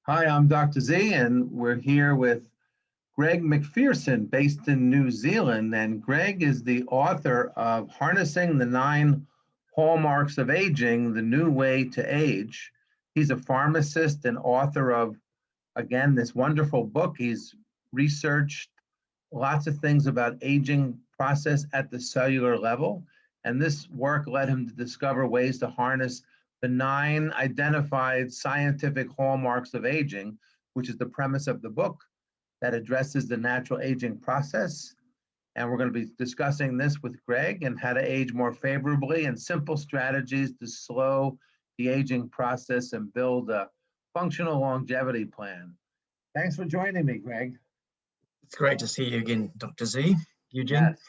Hi, I'm Dr. Z, and we're here with Greg Macpherson, based in New Zealand. And Greg is the author of Harnessing the Nine Hallmarks of Aging, The New Way to Age. He's a pharmacist and author of, again, this wonderful book. He's researched lots of things about aging process at the cellular level. And this work led him to discover ways to harness the nine identified scientific hallmarks of aging, which is the premise of the book that addresses the natural aging process. And we're going to be discussing this with Greg and how to age more favorably and simple strategies to slow the aging process and build a functional longevity plan. Thanks for joining me, Greg. It's great to see you again, Dr. Z. Eugene? Yes,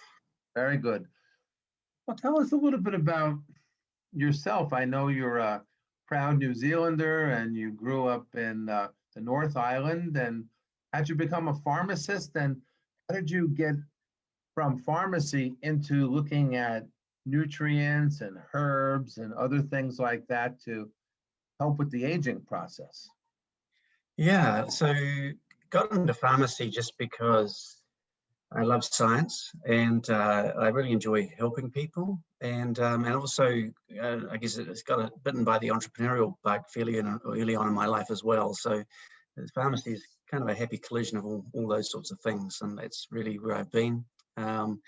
very good. Well, tell us a little bit about yourself. I know you're a proud New Zealander and you grew up in the North Island. And how'd you become a pharmacist? And how did you get from pharmacy into looking at nutrients and herbs and other things like that to help with the aging process? Yeah, so got into pharmacy just because I love science and I really enjoy helping people. And also, I guess it's got bitten by the entrepreneurial bug fairly early on in my life as well. So pharmacy is kind of a happy collision of all those sorts of things. And that's really where I've been. And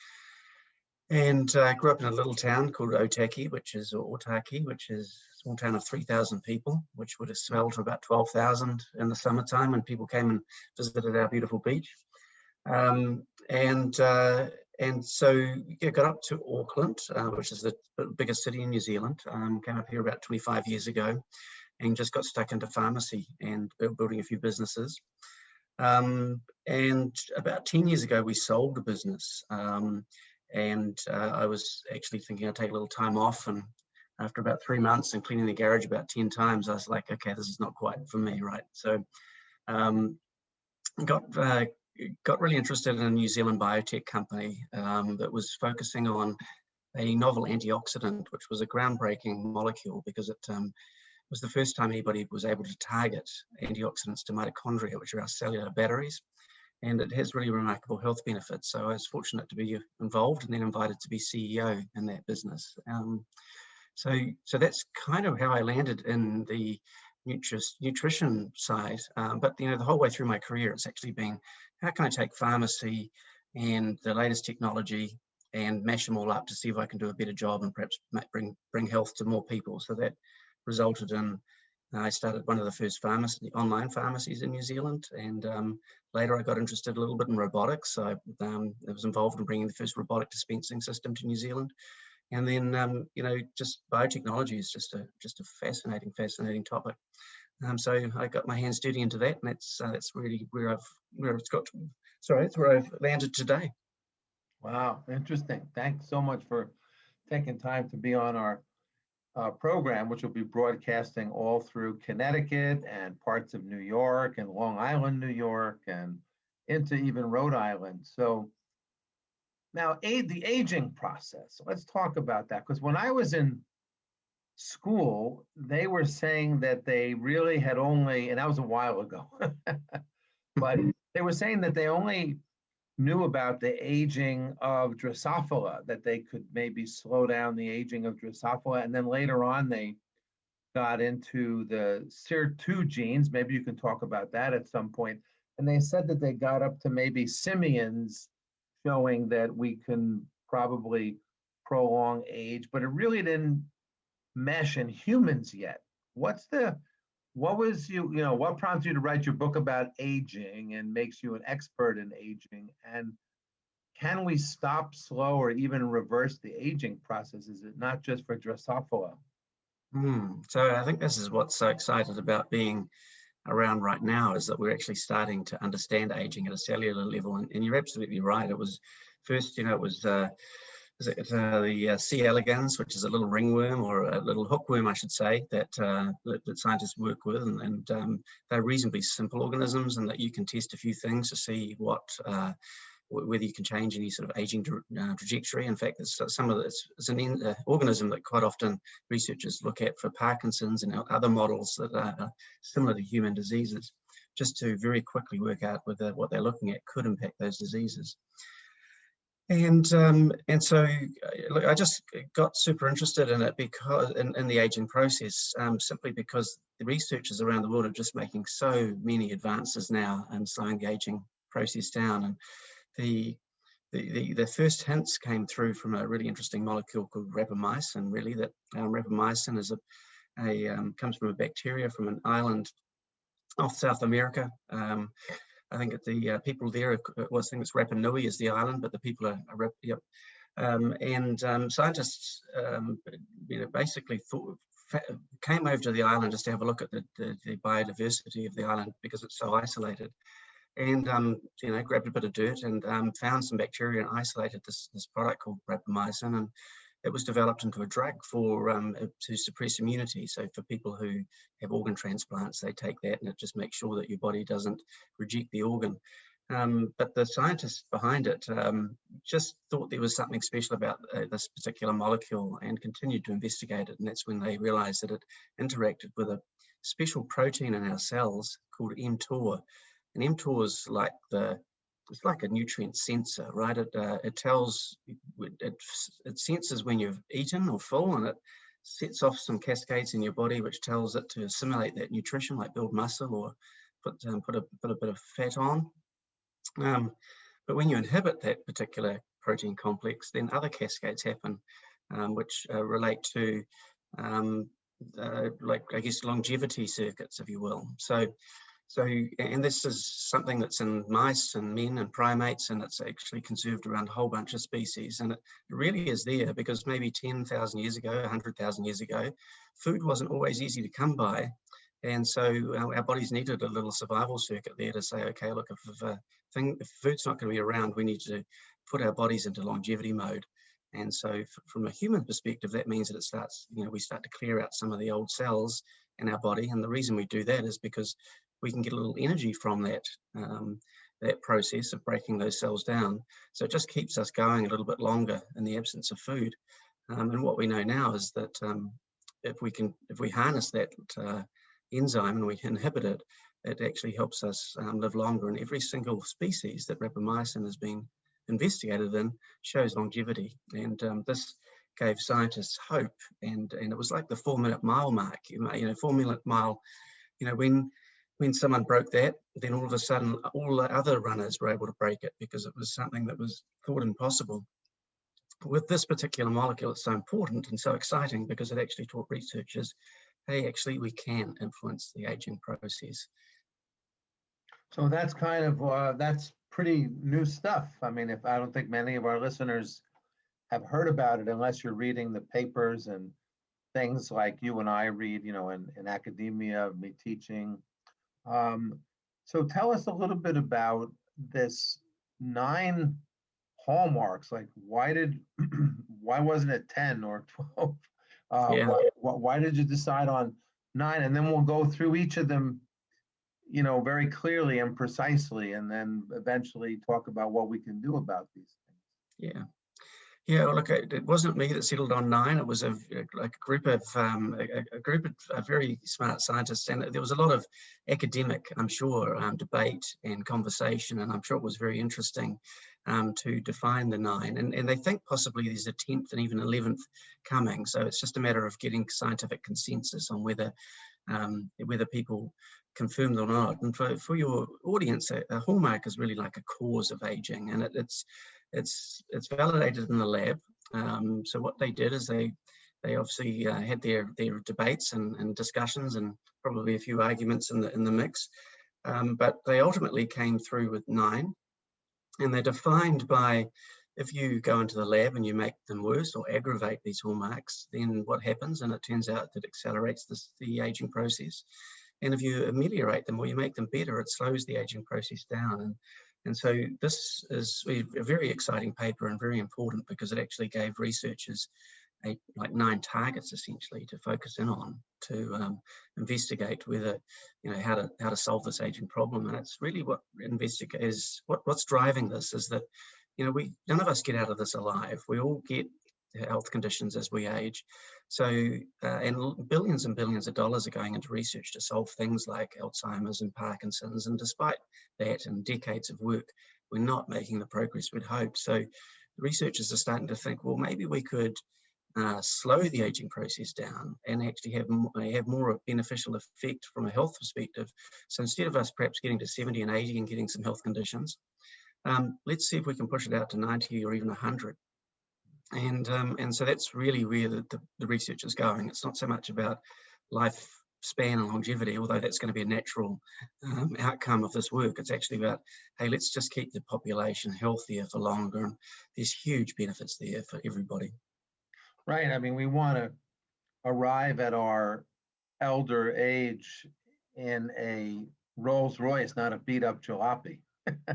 I grew up in a little town called Otaki, which is a small town of 3,000 people, which would have swelled to about 12,000 in the summertime when people came and visited our beautiful beach. And so yeah, got up to Auckland, which is the biggest city in New Zealand. Came up here about 25 years ago and just got stuck into pharmacy and building a few businesses. And about 10 years ago, we sold the business. I was actually thinking I'd take a little time off, and after about 3 months and cleaning the garage about 10 times, I was like, okay, this is not quite for me, right? So got really interested in a New Zealand biotech company that was focusing on a novel antioxidant, which was a groundbreaking molecule because it was the first time anybody was able to target antioxidants to mitochondria, which are our cellular batteries. And it has really remarkable health benefits. So I was fortunate to be involved and then invited to be CEO in that business. So that's kind of how I landed in the nutrition side. But the whole way through my career, it's actually been, how can I take pharmacy and the latest technology and mash them all up to see if I can do a better job and perhaps bring health to more people. So that resulted in, I started one of the first online pharmacies in New Zealand, and later I got interested a little bit in robotics. So I was involved in bringing the first robotic dispensing system to New Zealand. And then, just biotechnology is just a fascinating topic. So I got my hands dirty into that, and that's really where I've landed today. Wow, interesting. Thanks so much for taking time to be on our program, which will be broadcasting all through Connecticut and parts of New York and Long Island, New York, and into even Rhode Island. So now the aging process, let's talk about that. Because when I was in school, they were saying that they really had only, and that was a while ago, but they were saying that they only knew about the aging of Drosophila, that they could maybe slow down the aging of Drosophila. And then later on, they got into the SIR2 genes. Maybe you can talk about that at some point. And they said that they got up to maybe simians, showing that we can probably prolong age, but it really didn't mesh in humans yet. What prompted you to write your book about aging and makes you an expert in aging? And can we stop, slow, or even reverse the aging process? Is it not just for Drosophila? So I think this is what's so exciting about being around right now, is that we're actually starting to understand aging at a cellular level. And you're absolutely right. It was first, it was the C. elegans, which is a little ringworm, or a little hookworm, I should say, that scientists work with, and they're reasonably simple organisms, and that you can test a few things to see what whether you can change any sort of aging trajectory. In fact, it's an organism that quite often researchers look at for Parkinson's and other models that are similar to human diseases, just to very quickly work out whether what they're looking at could impact those diseases. And so, look, I just got super interested in it because in the aging process, simply because the researchers around the world are just making so many advances now in slowing the aging process down. And the first hints came through from a really interesting molecule called rapamycin. Really, that rapamycin is comes from a bacteria from an island off South America. I think the people there, I think it's Rapa Nui is the island, but the people are yep. Scientists, basically came over to the island just to have a look at the biodiversity of the island because it's so isolated, and grabbed a bit of dirt and found some bacteria and isolated this product called rapamycin, and it was developed into a drug to suppress immunity. So for people who have organ transplants, they take that and it just makes sure that your body doesn't reject the organ. But the scientists behind it just thought there was something special about this particular molecule and continued to investigate it. And that's when they realized that it interacted with a special protein in our cells called mTOR. And mTOR is it's like a nutrient sensor, right? It senses when you've eaten or full, and it sets off some cascades in your body which tells it to assimilate that nutrition, like build muscle or put a bit of fat on. But when you inhibit that particular protein complex, then other cascades happen, which relate to I guess longevity circuits, if you will. And this is something that's in mice and men and primates, and it's actually conserved around a whole bunch of species. And it really is there because maybe 10,000 years ago, 100,000 years ago, food wasn't always easy to come by. And so our bodies needed a little survival circuit there to say, okay, look, if food's not going to be around, we need to put our bodies into longevity mode. And so from a human perspective, that means that it starts, we start to clear out some of the old cells in our body. And the reason we do that is because we can get a little energy from that process of breaking those cells down. So it just keeps us going a little bit longer in the absence of food. And what we know now is that if we harness that enzyme and we inhibit it, it actually helps us live longer. And every single species that rapamycin has been investigated in shows longevity. And this gave scientists hope. And it was like the 4-minute mile mark. 4-minute mile. When someone broke that, then all of a sudden all the other runners were able to break it because it was something that was thought impossible. With this particular molecule, it's so important and so exciting because it actually taught researchers, hey, actually we can influence the aging process. So that's kind of, that's pretty new stuff. I mean, I don't think many of our listeners have heard about it unless you're reading the papers and things like you and I read, in academia, me teaching. So tell us a little bit about this 9 hallmarks. Like, why wasn't it 10 or 12? Why did you decide on 9? And then we'll go through each of them, very clearly and precisely, and then eventually talk about what we can do about these things. Yeah, well, look, it wasn't me that settled on 9. It was a group of very smart scientists, and there was a lot of academic, I'm sure, debate and conversation, and I'm sure it was very interesting to define the 9. And they think possibly there's a 10th and even 11th coming. So it's just a matter of getting scientific consensus on whether people confirm them or not. And for your audience, a hallmark is really like a cause of aging, and it's validated in the lab. So what they did is they obviously had their debates and discussions and probably a few arguments in the mix, but they ultimately came through with 9, and they're defined by, if you go into the lab and you make them worse or aggravate these hallmarks, then what happens? And it turns out that accelerates the aging process. And if you ameliorate them or you make them better, it slows the aging process down. And so this is a very exciting paper and very important because it actually gave researchers like 9 targets essentially to focus in on to investigate whether, how to solve this aging problem. And it's really what's driving this is that, none of us get out of this alive. We all get health conditions as we age. So, and billions and billions of dollars are going into research to solve things like Alzheimer's and Parkinson's. And despite that and decades of work, we're not making the progress we'd hoped. So researchers are starting to think, well, maybe we could slow the aging process down and actually have more beneficial effect from a health perspective. So instead of us perhaps getting to 70 and 80 and getting some health conditions, let's see if we can push it out to 90 or even 100. And so that's really where the research is going. It's not so much about lifespan and longevity, although that's going to be a natural outcome of this work. It's actually about, hey, let's just keep the population healthier for longer. And there's huge benefits there for everybody. Right. I mean, we want to arrive at our elder age in a Rolls Royce, not a beat up jalopy.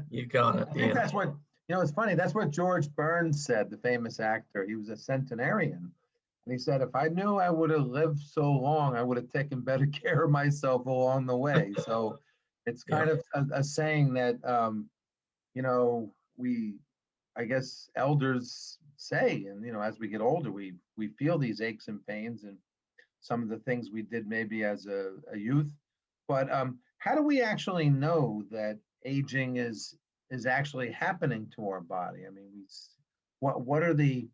You got it. I think that's what, it's funny. That's what George Burns said, the famous actor. He was a centenarian. And he said, if I knew I would have lived so long, I would have taken better care of myself along the way. So it's kind of a saying that, I guess elders say, and as we get older, we feel these aches and pains and some of the things we did maybe as a youth. But how do we actually know that aging is actually happening to our body? I mean, what are the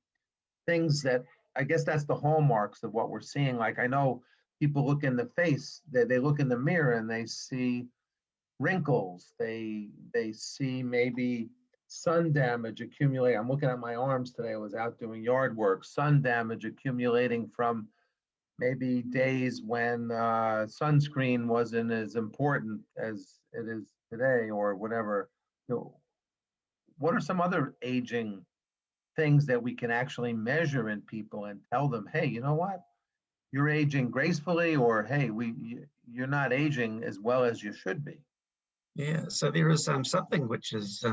things that, I guess that's the hallmarks of what we're seeing? Like, I know people look in the face, they look in the mirror and they see wrinkles, they see maybe sun damage accumulate. I'm looking at my arms today. I was out doing yard work. Sun damage accumulating from maybe days when sunscreen wasn't as important as it is today, or whatever. What are some other aging things that we can actually measure in people and tell them, hey, you know what? You're aging gracefully, or hey, you're not aging as well as you should be. Yeah, so there is something which has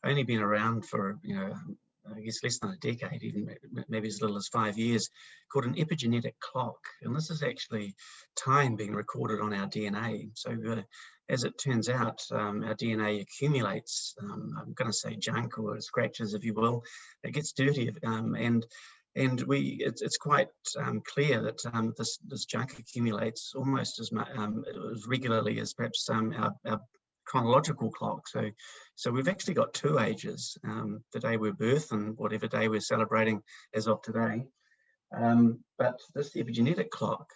only been around for, I guess less than a decade, even maybe as little as 5 years, called an epigenetic clock. And this is actually time being recorded on our DNA. So as it turns out, our DNA accumulates, I'm going to say junk or scratches, if you will. It gets dirty, and it's quite clear that this junk accumulates almost as much as regularly as perhaps our chronological clock. So we've actually got 2 ages, the day we're birthed and whatever day we're celebrating as of today. But this epigenetic clock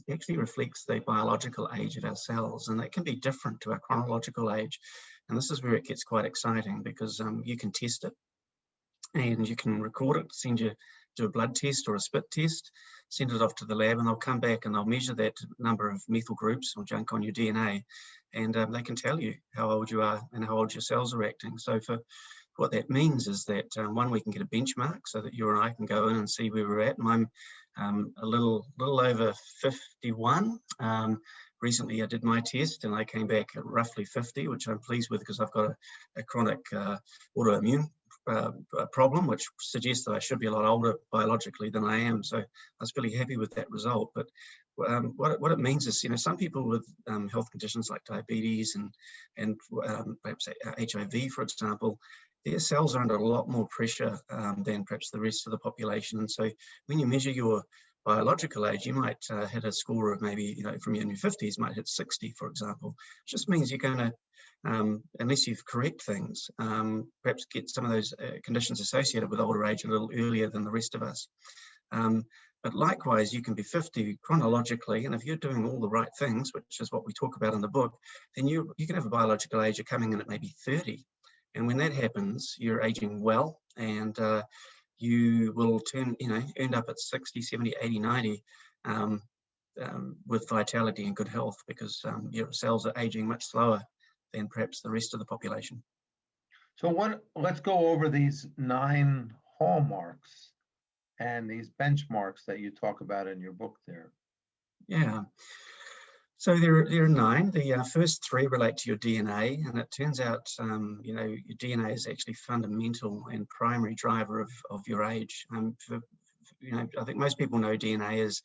actually reflects the biological age of our cells, and that can be different to our chronological age. And this is where it gets quite exciting, because you can test it and you can record it, do a blood test or a spit test, send it off to the lab, and they'll come back and they'll measure that number of methyl groups or junk on your DNA, and they can tell you how old you are and how old your cells are acting. So for what that means is that one, we can get a benchmark so that you and I can go in and see where we're at. And I'm a little over 51. Recently I did my test and I came back at roughly 50, which I'm pleased with, because I've got a chronic autoimmune problem, which suggests that I should be a lot older biologically than I am. So I was really happy with that result. But what it means is, some people with health conditions like diabetes and perhaps HIV, for example, their cells are under a lot more pressure than perhaps the rest of the population. And so when you measure your biological age, you might hit a score of maybe, from in your 50s, might hit 60, for example. It just means you're going to, unless you correct things, perhaps get some of those conditions associated with older age a little earlier than the rest of us. But likewise, you can be 50 chronologically, and if you're doing all the right things, which is what we talk about in the book, then you can have a biological age of coming in at maybe 30. And when that happens, you're aging well, and you will end up at 60, 70, 80, 90 with vitality and good health, because your cells are aging much slower than perhaps the rest of the population. So let's go over these 9 hallmarks and these benchmarks that you talk about in your book there. Yeah. So there are 9. The first 3 relate to your DNA, and it turns out, your DNA is actually fundamental and primary driver of your age. I think most people know DNA is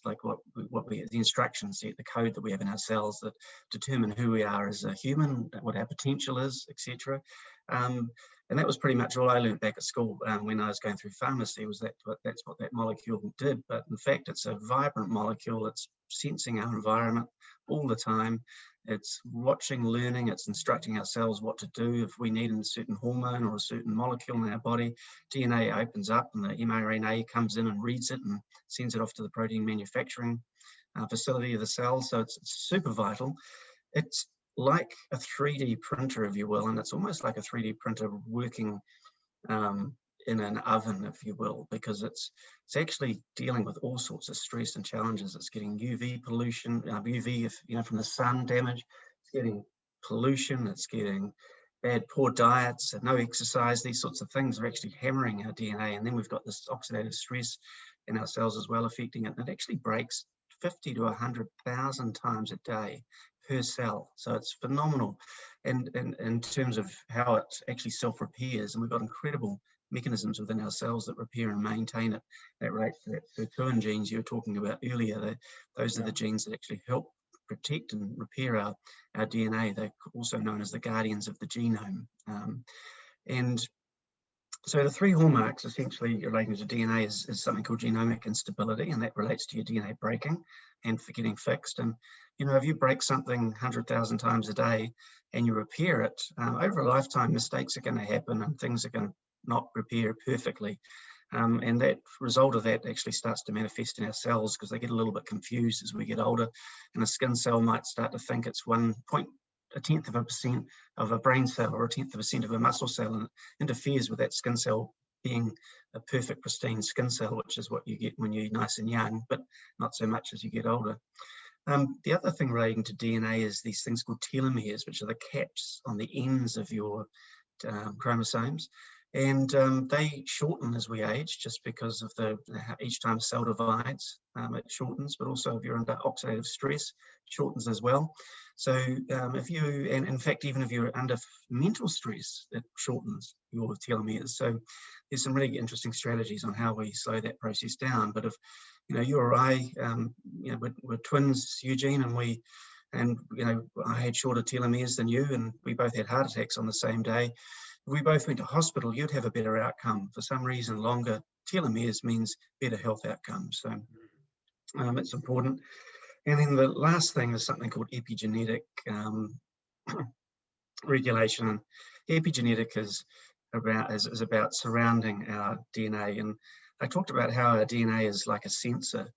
like the instructions, the code that we have in our cells that determine who we are as a human, what our potential is, etc. And that was pretty much all I learned back at school when I was going through pharmacy, was that's what that molecule did. But in fact, it's a vibrant molecule. It's sensing our environment all the time. It's watching, learning, it's instructing our cells what to do. If we need a certain hormone or a certain molecule in our body, DNA opens up and the mRNA comes in and reads it and sends it off to the protein manufacturing facility of the cell. So it's super vital. It's like a 3D printer, if you will, and it's almost like a 3D printer working in an oven, if you will, because it's actually dealing with all sorts of stress and challenges. It's getting UV pollution, UV, from the sun damage. It's getting pollution. It's getting poor diets, no exercise. These sorts of things are actually hammering our DNA, and then we've got this oxidative stress in our cells as well, affecting it. And it actually breaks 50 to 100,000 times a day per cell. So it's phenomenal, and in terms of how it actually self-repairs, and we've got incredible mechanisms within our cells that repair and maintain it. That relates to that sirtuin genes you were talking about earlier. Those are the genes that actually help protect and repair our DNA. They're also known as the guardians of the genome. And so the three hallmarks essentially relating to DNA is something called genomic instability, and that relates to your DNA breaking and for getting fixed. And if you break something 100,000 times a day and you repair it, over a lifetime, mistakes are going to happen and things are going to not repair perfectly. And that result of that actually starts to manifest in our cells because they get a little bit confused as we get older. And a skin cell might start to think it's 1/10% of a brain cell or 1/10% of a muscle cell, and it interferes with that skin cell being a perfect pristine skin cell, which is what you get when you're nice and young, but not so much as you get older. The other thing relating to DNA is these things called telomeres, which are the caps on the ends of your chromosomes. And they shorten as we age, just because of each time a cell divides, it shortens, but also if you're under oxidative stress, it shortens as well. So and in fact, even if you're under mental stress, it shortens your telomeres. So there's some really interesting strategies on how we slow that process down. But if you or I, we're twins, Eugene, and I had shorter telomeres than you, and we both had heart attacks on the same day. If we both went to hospital, you'd have a better outcome. For some reason, longer telomeres means better health outcomes. So it's important. And then the last thing is something called epigenetic regulation. And epigenetic is about surrounding our DNA. And I talked about how our DNA is like a sensor,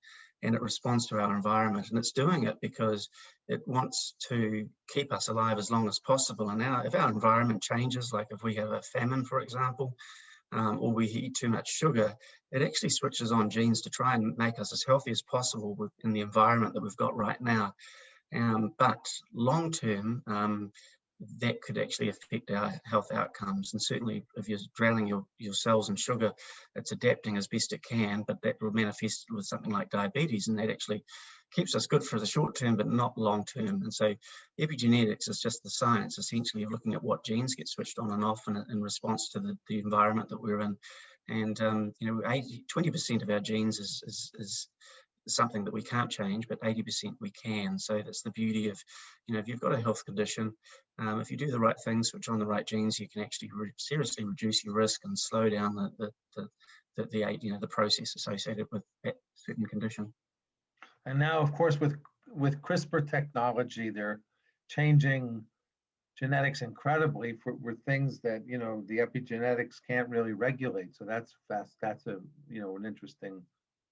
and it responds to our environment, and it's doing it because it wants to keep us alive as long as possible. And now, if our environment changes, like if we have a famine, for example, or we eat too much sugar, it actually switches on genes to try and make us as healthy as possible in the environment that we've got right now. But long term, that could actually affect our health outcomes. And certainly if you're drowning your cells in sugar, it's adapting as best it can, but that will manifest with something like diabetes, and that actually keeps us good for the short term, but not long term. And so epigenetics is just the science, essentially, of looking at what genes get switched on and off in response to the environment that we're in. And 20% of our genes is something that we can't change, but 80% we can. So that's the beauty of, if you've got a health condition, if you do the right things, switch on the right genes, you can actually seriously reduce your risk and slow down the process associated with that certain condition. And now, of course, with CRISPR technology, they're changing genetics incredibly for things that the epigenetics can't really regulate. So that's an interesting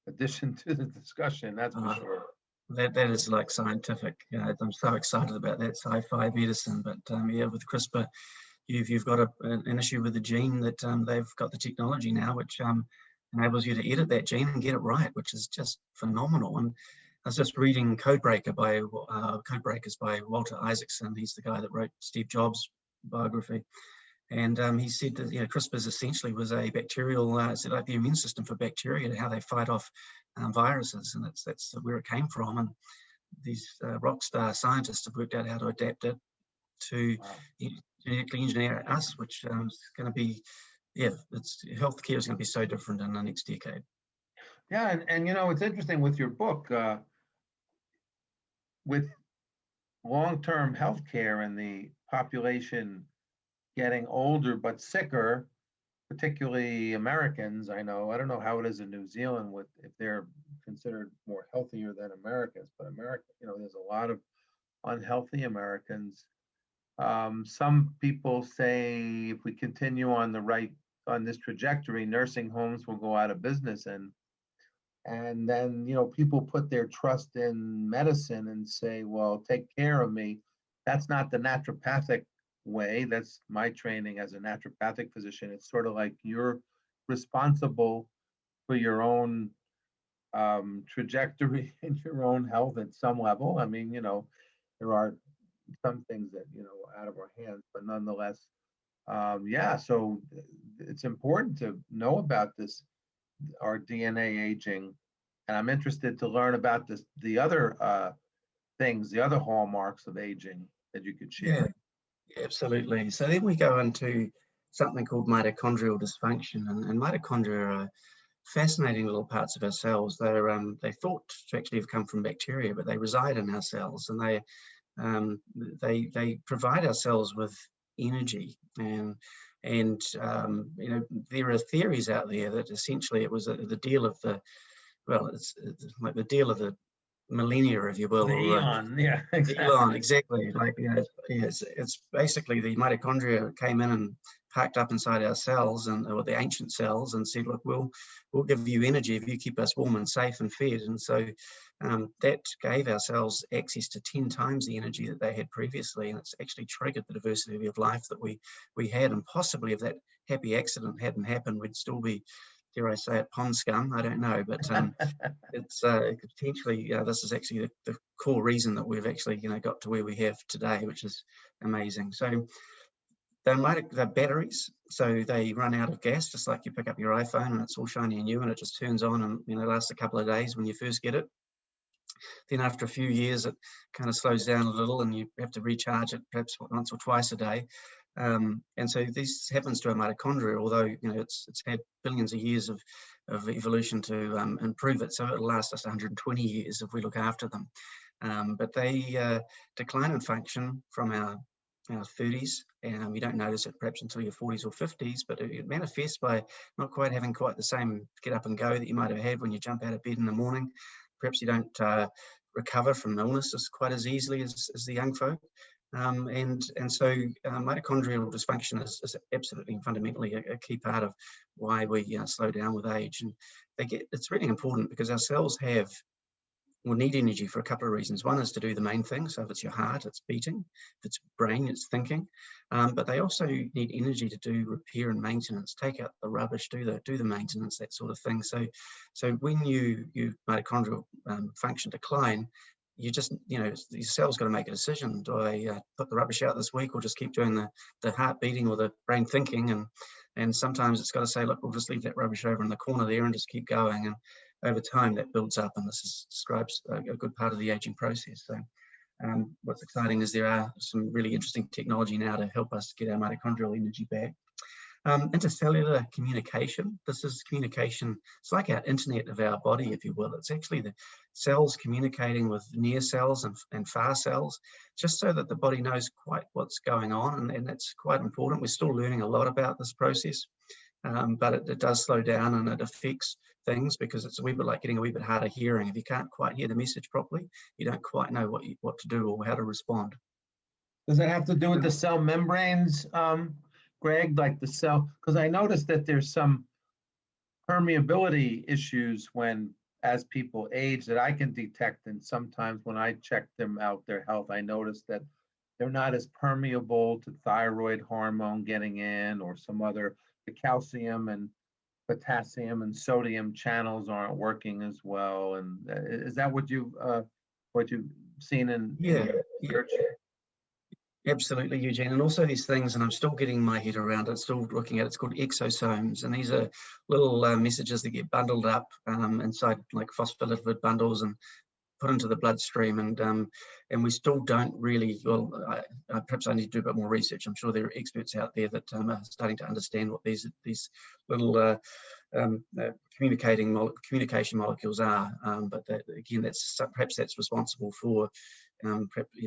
addition to the discussion, that's for sure. That is like scientific. I'm so excited about that sci-fi medicine. But with CRISPR, you've got an issue with the gene that they've got the technology now, which enables you to edit that gene and get it right, which is just phenomenal. And I was just reading Codebreakers by Walter Isaacson. He's the guy that wrote Steve Jobs' biography. And he said that CRISPR essentially was a bacterial, set up the immune system for bacteria, how they fight off viruses, and that's where it came from. And these rock star scientists have worked out how to adapt it to genetically engineer us, which is going to be yeah, it's healthcare is going to be so different in the next decade. Yeah, and you know, it's interesting with your book, with long-term healthcare and the population getting older but sicker, particularly Americans. I don't know how it is in New Zealand with if they're considered more healthier than Americans, but America, there's a lot of unhealthy Americans. Some people say if we continue on this trajectory, nursing homes will go out of business, and then people put their trust in medicine and say, well, take care of me. That's not the naturopathic way. That's my training as a naturopathic physician. It's sort of like you're responsible for your own trajectory and your own health at some level. I mean, there are some things that out of our hands, but nonetheless, yeah. So it's important to know about this, our DNA aging, and I'm interested to learn about the other things, the other hallmarks of aging that you could share. Yeah, absolutely. So then we go into something called mitochondrial dysfunction, and mitochondria are fascinating little parts of our cells. They thought to actually have come from bacteria, but they reside in our cells, and they provide our cells with energy. And there are theories out there that essentially it was the deal of the, well, it's like the deal of the millennia, if you will. The eon, yeah, exactly. Elon, exactly. Like, it's basically the mitochondria came in and packed up inside our cells or the ancient cells and said, look, we'll give you energy if you keep us warm and safe and fed. And so that gave our cells access to 10 times the energy that they had previously, and it's actually triggered the diversity of life that we had. And possibly if that happy accident hadn't happened, we'd still be, dare I say it, pond scum. I don't know, but it's potentially this is actually the core reason that we've actually got to where we have today, which is amazing. So they're batteries, so they run out of gas, just like you pick up your iPhone and it's all shiny and new and it just turns on and lasts a couple of days when you first get it. Then after a few years it kind of slows down a little and you have to recharge it perhaps once or twice a day. And so this happens to a mitochondria, although it's had billions of years of evolution to improve it, so it'll last us 120 years if we look after them. But they decline in function from our 30s, and you don't notice it perhaps until your 40s or 50s, but it manifests by not quite having quite the same get up and go that you might have had when you jump out of bed in the morning. Perhaps you don't recover from illnesses quite as easily as the young folk. And so mitochondrial dysfunction is absolutely and fundamentally a key part of why we slow down with age. And it's really important because our cells will need energy for a couple of reasons. One is to do the main thing. So if it's your heart, it's beating. If it's brain, it's thinking. But they also need energy to do repair and maintenance, take out the rubbish, do the maintenance, that sort of thing. So when your mitochondrial function decline, you just, your cell's got to make a decision. Do I put the rubbish out this week or just keep doing the heart beating or the brain thinking? And sometimes it's got to say, look, we'll just leave that rubbish over in the corner there and just keep going. And over time that builds up, and this describes a good part of the aging process. So what's exciting is there are some really interesting technology now to help us get our mitochondrial energy back. Intercellular communication. This is communication. It's like our internet of our body, if you will. It's actually the cells communicating with near cells and far cells, just so that the body knows quite what's going on. And that's quite important. We're still learning a lot about this process, but it does slow down and it affects things because it's a wee bit like getting a wee bit harder hearing. If you can't quite hear the message properly, you don't quite know what to do or how to respond. Does it have to do with the cell membranes, Greg, like the cell? Because I noticed that there's some permeability issues as people age that I can detect, and sometimes when I check them out, their health, I notice that they're not as permeable to thyroid hormone getting in, or the calcium and potassium and sodium channels aren't working as well. And is that what you've seen in your research? Absolutely, Eugene. And also these things, and I'm still getting my head around it, still looking at it, it's called exosomes. And these are little messages that get bundled up inside like phospholipid bundles. And put into the bloodstream, and we still don't really, well, perhaps I need to do a bit more research. I'm sure there are experts out there that are starting to understand what these little communication molecules are, but again, perhaps that's responsible for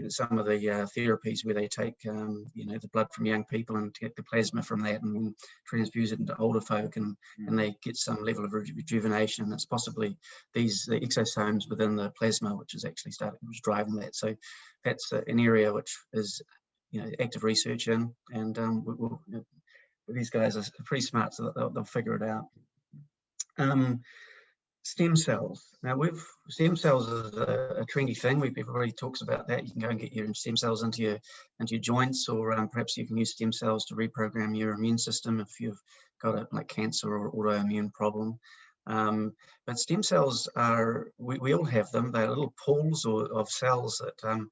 some of the therapies where they take the blood from young people and get the plasma from that and transfuse it into older folk, and they get some level of rejuvenation. That's possibly the exosomes within the plasma which is actually driving that. So that's an area which is active research in, and these guys are pretty smart, so they'll figure it out. Stem cells. Now, stem cells is a trendy thing. Everybody talks about that. You can go and get your stem cells into your joints, or perhaps you can use stem cells to reprogram your immune system if you've got like cancer or autoimmune problem. But stem cells we all have them. They're little pools of cells that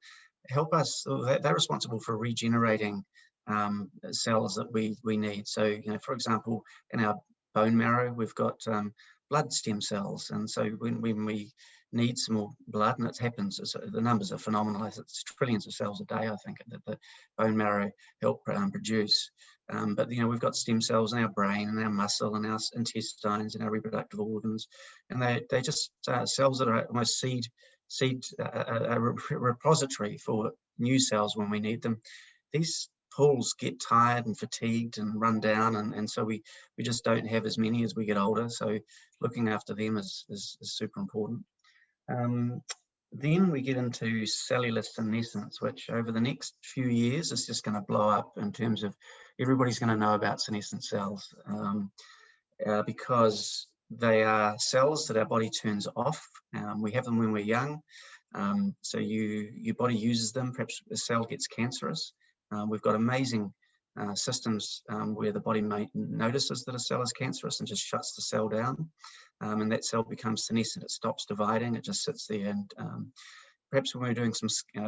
help us. They're responsible for regenerating cells that we need. So, for example, in our bone marrow, we've got blood stem cells, and so when we need some more blood, and it happens, the numbers are phenomenal. It's trillions of cells a day, I think, that the bone marrow help produce. But we've got stem cells in our brain and our muscle and our intestines and our reproductive organs, and they just cells that are almost a repository for new cells when we need them. These pools get tired and fatigued and run down, and so we just don't have as many as we get older. So looking after them is super important. Then we get into cellular senescence, which over the next few years is just going to blow up in terms of everybody's going to know about senescent cells, because they are cells that our body turns off. We have them when we're young, so your body uses them. Perhaps a cell gets cancerous. We've got amazing systems where the body notices that a cell is cancerous and just shuts the cell down, and that cell becomes senescent. It stops dividing. It just sits there. And perhaps when we're doing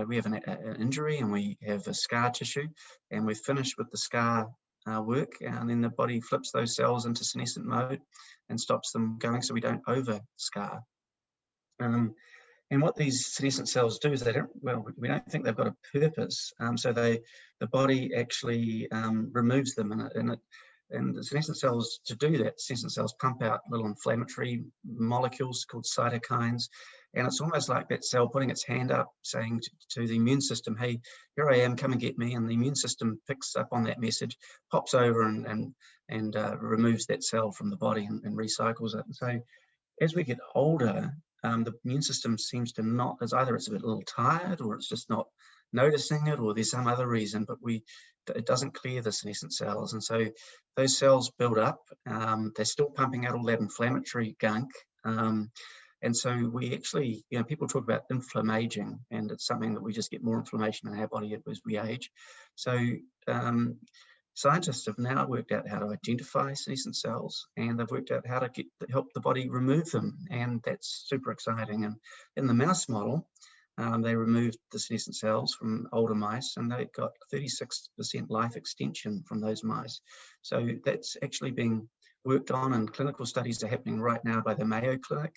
we have an injury and we have a scar tissue, and we're finished with the scar work, and then the body flips those cells into senescent mode and stops them going, so we don't over scar. And what these senescent cells do is we don't think they've got a purpose. So the body actually removes them, and the senescent cells, to do that, senescent cells pump out little inflammatory molecules called cytokines. And it's almost like that cell putting its hand up, saying to the immune system, hey, here I am, come and get me. And the immune system picks up on that message, pops over and removes that cell from the body and recycles it. And so as we get older, the immune system seems to not, either it's a little tired, or it's just not noticing it, or there's some other reason, but it doesn't clear the senescent cells. And so those cells build up. They're still pumping out all that inflammatory gunk. And so we actually, people talk about inflammaging, and it's something that we just get more inflammation in our body as we age. So scientists have now worked out how to identify senescent cells, and they've worked out how to help the body remove them, and that's super exciting. And in the mouse model, they removed the senescent cells from older mice, and they got 36% life extension from those mice. So that's actually being worked on, and clinical studies are happening right now by the Mayo Clinic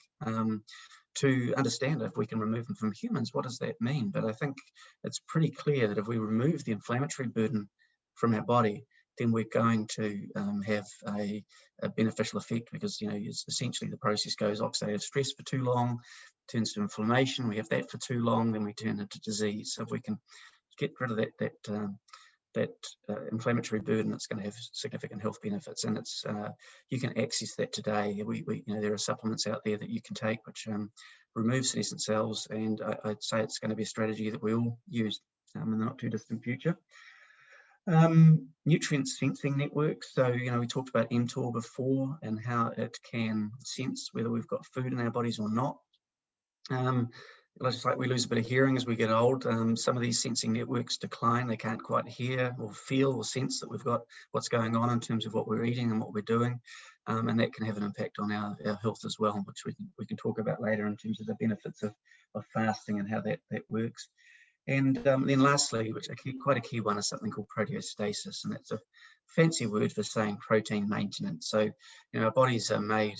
to understand if we can remove them from humans. What does that mean? But I think it's pretty clear that if we remove the inflammatory burden from our body, then we're going to have a beneficial effect, because it's essentially the process goes oxidative stress for too long, turns to inflammation. We have that for too long, then we turn into disease. So if we can get rid of that inflammatory burden, it's going to have significant health benefits. And it's you can access that today. There are supplements out there that you can take which remove senescent cells, and I'd say it's going to be a strategy that we all use in the not too distant future. Nutrient sensing networks. So, we talked about mTOR before and how it can sense whether we've got food in our bodies or not. Just like we lose a bit of hearing as we get old, some of these sensing networks decline. They can't quite hear or feel or sense that we've got what's going on in terms of what we're eating and what we're doing. And that can have an impact on our health as well, which we can talk about later in terms of the benefits of fasting and how that works. And then lastly, which quite a key one, is something called proteostasis, and that's a fancy word for saying protein maintenance. So, our bodies are made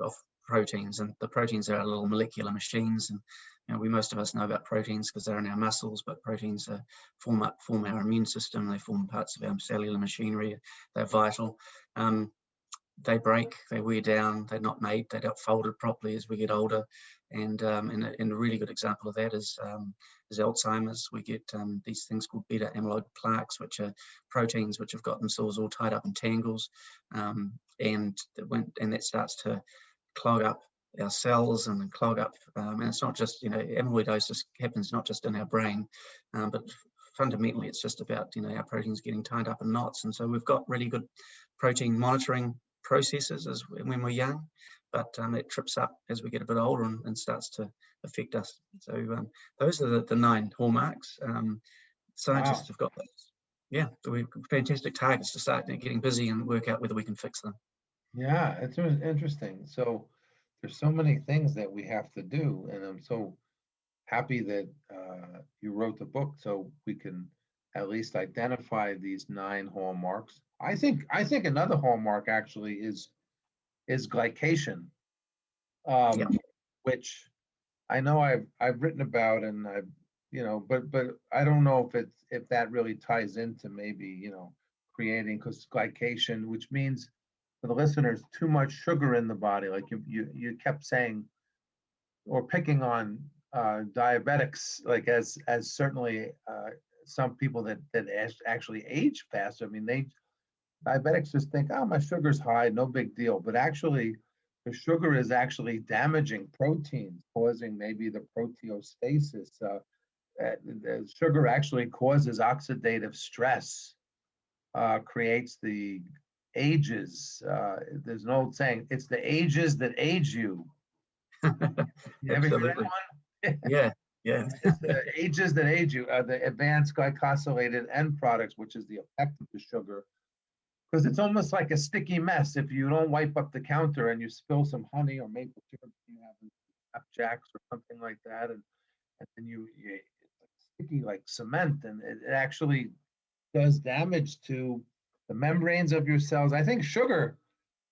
of proteins, and the proteins are little molecular machines. And most of us know about proteins because they're in our muscles, but proteins form our immune system. They form parts of our cellular machinery. They're vital. They break, they wear down, they're not made, they're not folded properly as we get older. And a really good example of that is Alzheimer's. We get these things called beta amyloid plaques, which are proteins which have got themselves all tied up in tangles, and that starts to clog up our cells and clog up. And it's not just, amyloidosis happens not just in our brain, but fundamentally it's just about our proteins getting tied up in knots. And so we've got really good protein monitoring processes when we're young, but it trips up as we get a bit older and starts to affect us. So those are the 9 hallmarks. Scientists have got those. Yeah, so we've fantastic targets to start getting busy and work out whether we can fix them. Yeah, it's interesting. So there's so many things that we have to do, and I'm so happy that you wrote the book so we can at least identify these 9 hallmarks. I think another hallmark actually is glycation, which I know I've written about, and I've but I don't know if that really ties into maybe creating, because glycation, which means for the listeners, too much sugar in the body. Like you kept saying or picking on diabetics, like as certainly some people that actually age faster. I mean, diabetics just think, oh, my sugar's high, no big deal. But actually, the sugar is actually damaging proteins, causing maybe the proteostasis. The sugar actually causes oxidative stress, creates the ages. There's an old saying, it's the ages that age you. You ever hear that one? Yeah. It's the ages that age you, the advanced glycosylated end products, which is the effect of the sugar. Because it's almost like a sticky mess. If you don't wipe up the counter and you spill some honey or maple syrup, you have flapjacks or something like that, and then it's sticky like cement, and it actually does damage to the membranes of your cells. I think sugar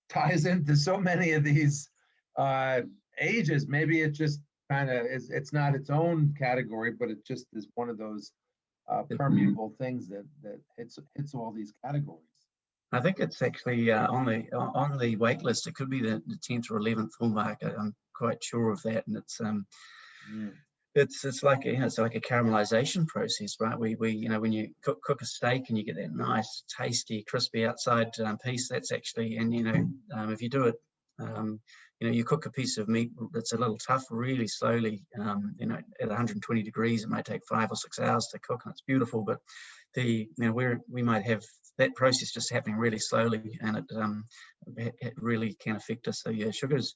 ties into so many of these ages. Maybe it just kind of is. It's not its own category, but it just is one of those permeable things that hits all these categories. I think it's actually on the wait list. It could be the 10th or 11th hallmark. I'm quite sure of that, and it's like it's like a caramelization process, right? We when you cook a steak and you get that nice, tasty, crispy outside piece, that's actually, and if you do it, you cook a piece of meat that's a little tough really slowly, at 120 degrees. It might take 5 or 6 hours to cook, and it's beautiful. But we might have that process just happening really slowly, and it really can affect us. So yeah, sugars,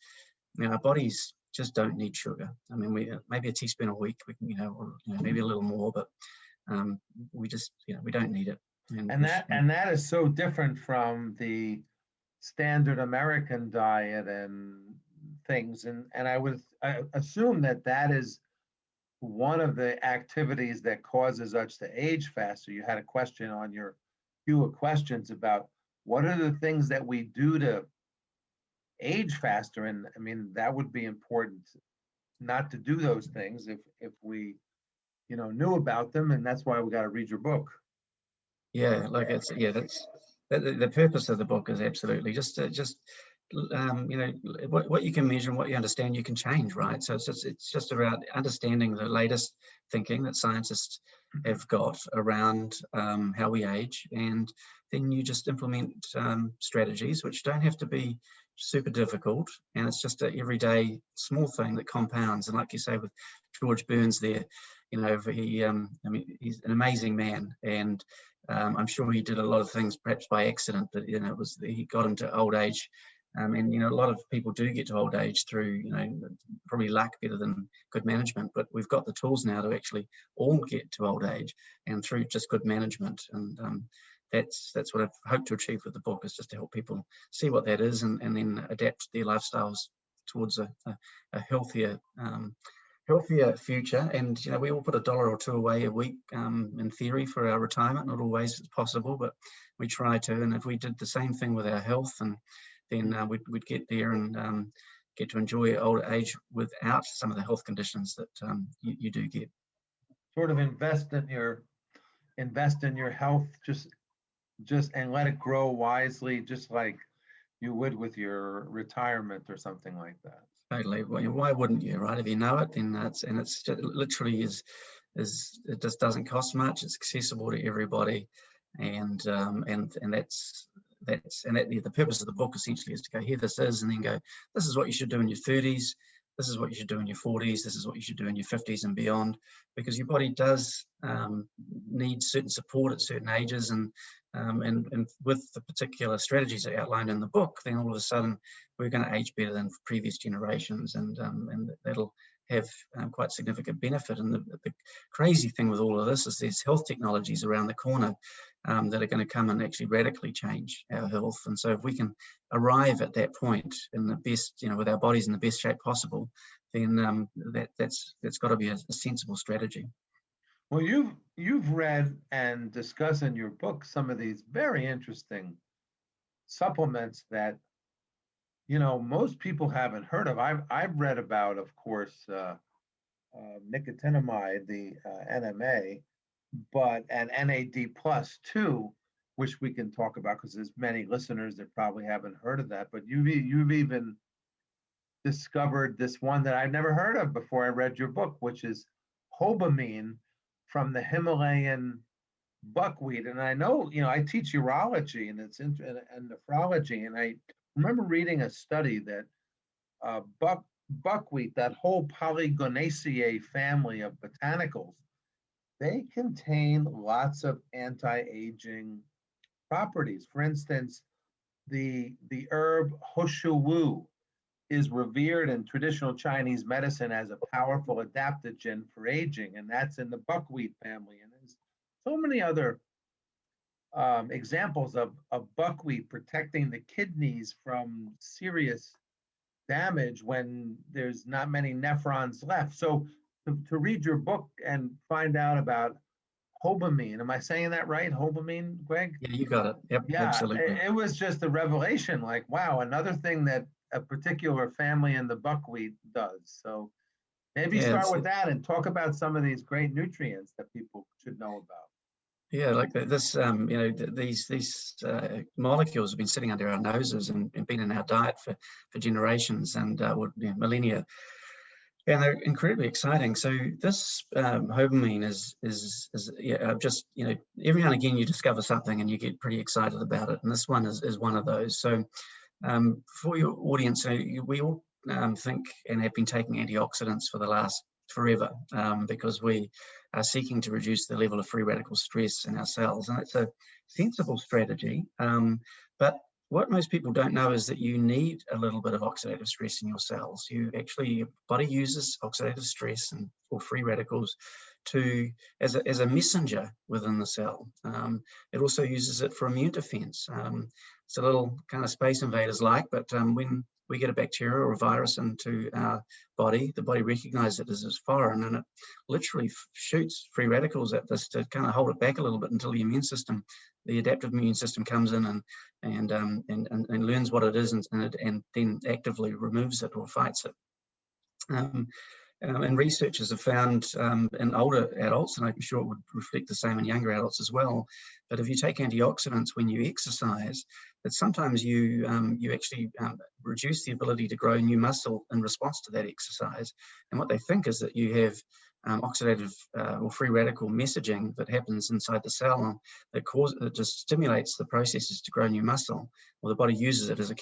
our bodies just don't need sugar. I mean, we maybe a teaspoon a week, we can, or maybe a little more, but we just, we don't need it. And that is so different from the standard American diet and things. And I assume that is one of the activities that causes us to age faster. You had a question on your queue of questions about what are the things that we do to age faster, and I mean that would be important not to do those things if we knew about them, and that's why we got to read your book. Yeah, like that's the purpose of the book is absolutely just what you can measure and what you understand you can change, right? So it's just about understanding the latest thinking that scientists have got around how we age, and then you just implement strategies which don't have to be super difficult, and it's just an everyday small thing that compounds. And like you say with George Burns there, he's an amazing man, and I'm sure he did a lot of things perhaps by accident, but he got into old age. And a lot of people do get to old age through probably luck better than good management, but we've got the tools now to actually all get to old age, and through just good management. And that's what I've hoped to achieve with the book, is just to help people see what that is, and then adapt their lifestyles towards a healthier future. And we all put $1 or $2 away a week in theory for our retirement. Not always it's possible, but we try to. And if we did the same thing with our health, and then we'd get there and get to enjoy older age without some of the health conditions that you do get. Sort of invest in your health, just and let it grow wisely, just like you would with your retirement or something like that. Totally. Well, why wouldn't you, right? If you know it, then it's just, literally is it just doesn't cost much. It's accessible to everybody, and that's the purpose of the book essentially is to go, here this is, and then go, this is what you should do in your 30s. This is what you should do in your 40s. This is what you should do in your 50s and beyond, because your body does need certain support at certain ages, and with the particular strategies that are outlined in the book, then all of a sudden we're going to age better than previous generations, and that'll have quite significant benefit. And the crazy thing with all of this is there's health technologies around the corner that are going to come and actually radically change our health. And so if we can arrive at that point in the best, with our bodies in the best shape possible, then that's got to be a sensible strategy. Well, you've read and discussed in your book some of these very interesting supplements that most people haven't heard of. I've read about, of course, nicotinamide, the NMA, and NAD plus too, which we can talk about because there's many listeners that probably haven't heard of that. But you've even discovered this one that I've never heard of before I read your book, which is hobamine from the Himalayan buckwheat. And I know, I teach urology and nephrology, and I remember reading a study that buckwheat, that whole Polygonaceae family of botanicals, they contain lots of anti-aging properties. For instance, the herb hoshu is revered in traditional Chinese medicine as a powerful adaptogen for aging, and that's in the buckwheat family. And there's so many other examples of buckwheat protecting the kidneys from serious damage when there's not many nephrons left. So to read your book and find out about hobamine, am I saying that right? Hobamine, Greg? Yeah, you got it. Yep, yeah, absolutely. It was just a revelation, like, wow, another thing that a particular family in the buckwheat does. So maybe start with that and talk about some of these great nutrients that people should know about. Yeah, like this, these molecules have been sitting under our noses and been in our diet for generations and millennia, and they're incredibly exciting. So this hobamine is just, every now and again you discover something and you get pretty excited about it, and this one is one of those. So for your audience, we all think and have been taking antioxidants for the last forever because we are seeking to reduce the level of free radical stress in our cells, and it's a sensible strategy. But what most people don't know is that you need a little bit of oxidative stress in your cells. Your body uses oxidative stress or free radicals as a messenger within the cell. It also uses it for immune defense. It's a little kind of Space Invaders like, but when we get a bacteria or a virus into our body, the body recognizes it as foreign, and it literally shoots free radicals at this to kind of hold it back a little bit until the adaptive immune system comes in and learns what it is and then actively removes it or fights it. And researchers have found in older adults, and I'm sure it would reflect the same in younger adults as well, but if you take antioxidants when you exercise, that sometimes you actually reduce the ability to grow new muscle in response to that exercise. And what they think is that you have oxidative or free radical messaging that happens inside the cell that just stimulates the processes to grow new muscle. Well, the body uses it as a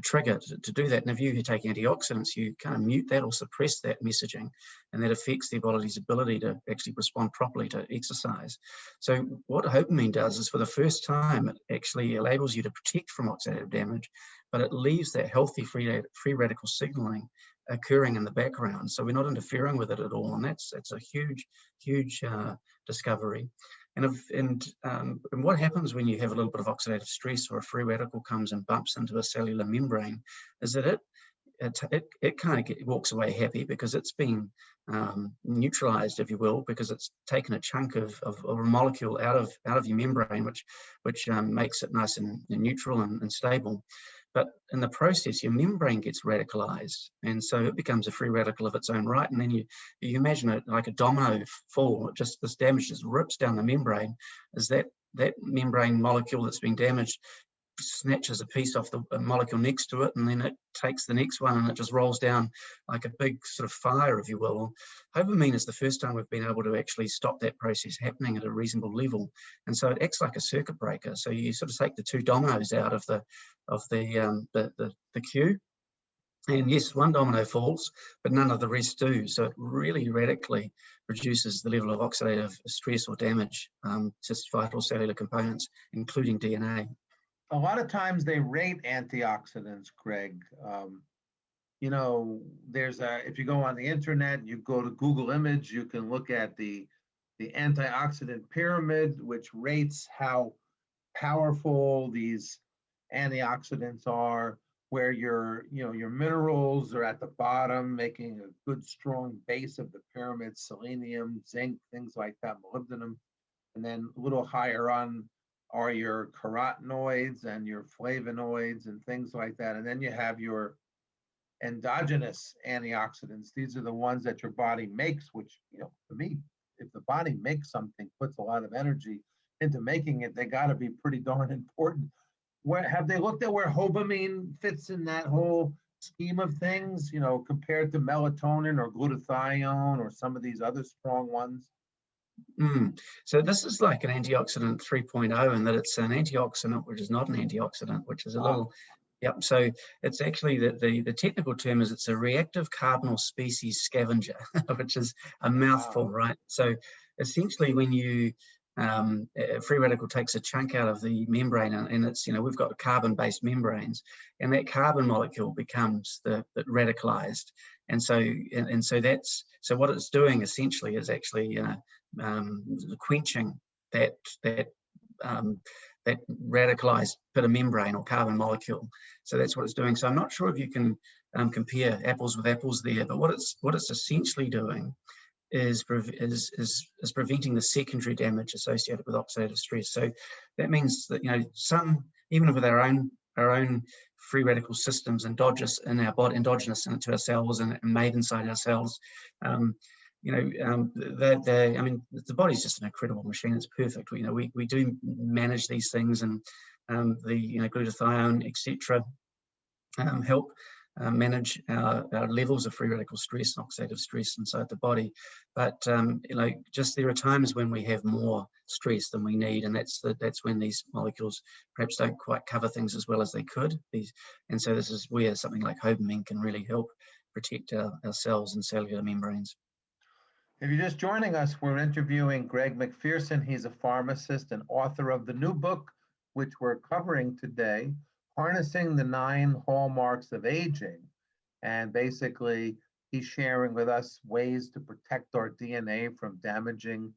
trigger to do that. And if you take antioxidants, you kind of mute that or suppress that messaging, and that affects the body's ability to actually respond properly to exercise. So what hobamine does is, for the first time, it actually enables you to protect from oxidative damage, but it leaves that healthy free radical signaling occurring in the background. So we're not interfering with it at all, and that's a huge discovery. And what happens when you have a little bit of oxidative stress or a free radical comes and bumps into a cellular membrane is that it kind of walks away happy because it's been neutralized, if you will, because it's taken a chunk of a molecule out of your membrane, which makes it nice and neutral and stable. But in the process, your membrane gets radicalized, and so it becomes a free radical of its own right. And then you imagine it like a domino fall. Just this damage just rips down the membrane. Is that membrane molecule that's been damaged snatches a piece off the molecule next to it, and then it takes the next one, and it just rolls down like a big sort of fire, if you will. Hobamine is the first time we've been able to actually stop that process happening at a reasonable level, and so it acts like a circuit breaker. So you sort of take the two dominoes out of the queue, and yes, one domino falls, but none of the rest do. So it really radically reduces the level of oxidative stress or damage to vital cellular components, including DNA. A lot of times they rate antioxidants, Greg. You know, if you go on the internet and you go to Google Image, you can look at the Antioxidant Pyramid, which rates how powerful these antioxidants are, where your minerals are at the bottom, making a good strong base of the pyramid: selenium, zinc, things like that, molybdenum. And then a little higher on are your carotenoids and your flavonoids and things like that. And then you have your endogenous antioxidants. These are the ones that your body makes, which, to me, if the body makes something, puts a lot of energy into making it, they got to be pretty darn important. Have they looked at where hobamine fits in that whole scheme of things, compared to melatonin or glutathione or some of these other strong ones? So this is like an antioxidant 3.0, in that it's an antioxidant which is not an antioxidant, which is a little, yep. So it's actually the technical term is it's a reactive cardinal species scavenger, which is a mouthful, right? So essentially, when you a free radical takes a chunk out of the membrane, and it's, we've got carbon-based membranes, and that carbon molecule becomes the radicalized, and so what it's doing essentially is actually quenching that radicalized bit of membrane or carbon molecule. So that's what it's doing. So I'm not sure if you can compare apples with apples there, but what it's essentially doing is preventing the secondary damage associated with oxidative stress. So that means that, even with our own free radical systems endogenous in our body, endogenous into our cells and made inside our cells, the body's just an incredible machine. It's perfect. We do manage these things, and the glutathione, etc., help manage our levels of free radical stress and oxidative stress inside the body. But just there are times when we have more stress than we need, and that's when these molecules perhaps don't quite cover things as well as they could. And so this is where something like hobamine can really help protect our cells and cellular membranes. If you're just joining us, we're interviewing Greg Macpherson. He's a pharmacist and author of the new book, which we're covering today, Harnessing the 9 Hallmarks of Aging. And basically, he's sharing with us ways to protect our DNA from damaging